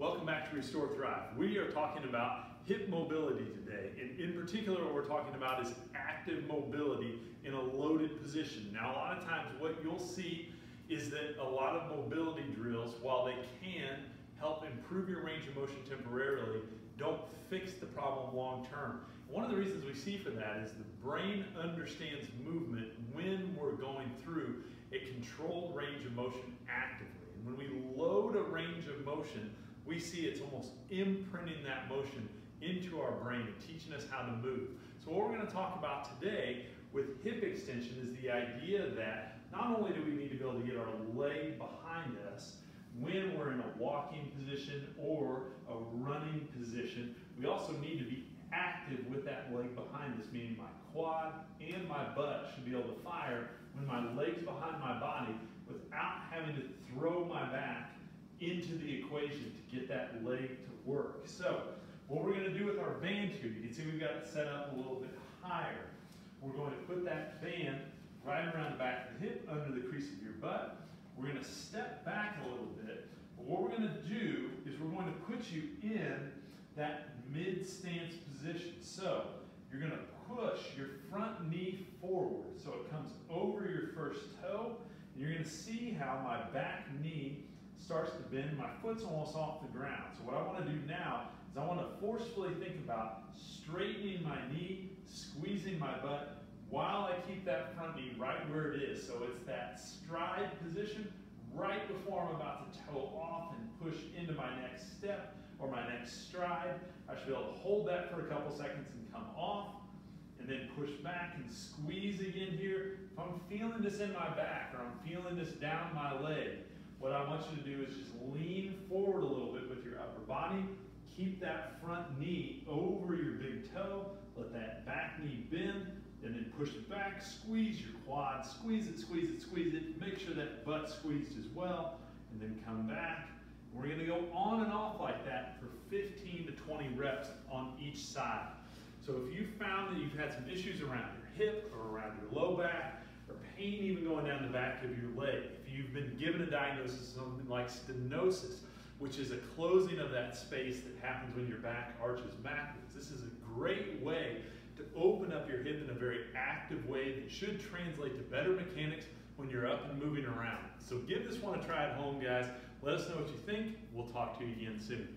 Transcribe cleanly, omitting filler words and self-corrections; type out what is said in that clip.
Welcome back to Restore Thrive. We are talking about hip mobility today, and in particular what we're talking about is active mobility in a loaded position. Now a lot of times what you'll see is that a lot of mobility drills, while they can help improve your range of motion temporarily, don't fix the problem long term. One of the reasons we see for that is the brain understands movement when we're going through a controlled range of motion actively. And when we load a range of motion, we see it's almost imprinting that motion into our brain and teaching us how to move. So what we're going to talk about today with hip extension is the idea that not only do we need to be able to get our leg behind us when we're in a walking position or a running position, we also need to be active with that leg behind us, meaning my quad and my butt should be able to fire when my leg's behind my body without having to throw my back into the equation to get that leg to work. So what we're going to do with our band here, you can see we've got it set up a little bit higher. We're going to put that band right around the back of the hip, under the crease of your butt. We're going to step back a little bit. But what we're going to do is we're going to put you in that mid-stance position. So you're going to push your front knee forward so it comes over your first toe. And you're going to see how my back knee starts to bend. My foot's almost off the ground. So what I want to do now is I want to forcefully think about straightening my knee, squeezing my butt, while I keep that front knee right where it is. So it's that stride position right before I'm about to toe off and push into my next step or my next stride. I should be able to hold that for a couple seconds and come off, and then push back and squeeze again here. If I'm feeling this in my back or I'm feeling this down my leg, what I want you to do is just lean forward a little bit with your upper body. Keep that front knee over your big toe. Let that back knee bend, and then push it back. Squeeze your quad. Squeeze it, squeeze it, squeeze it. Make sure that butt's squeezed as well. And then come back. We're going to go on and off like that for 15 to 20 reps on each side. So if you found that you've had some issues around your hip or around your low back, or pain even going down the back of your leg, if you've been given a diagnosis of something like stenosis, which is a closing of that space that happens when your back arches backwards, this is a great way to open up your hip in a very active way that should translate to better mechanics when you're up and moving around. So give this one a try at home, guys. Let us know what you think. We'll talk to you again soon.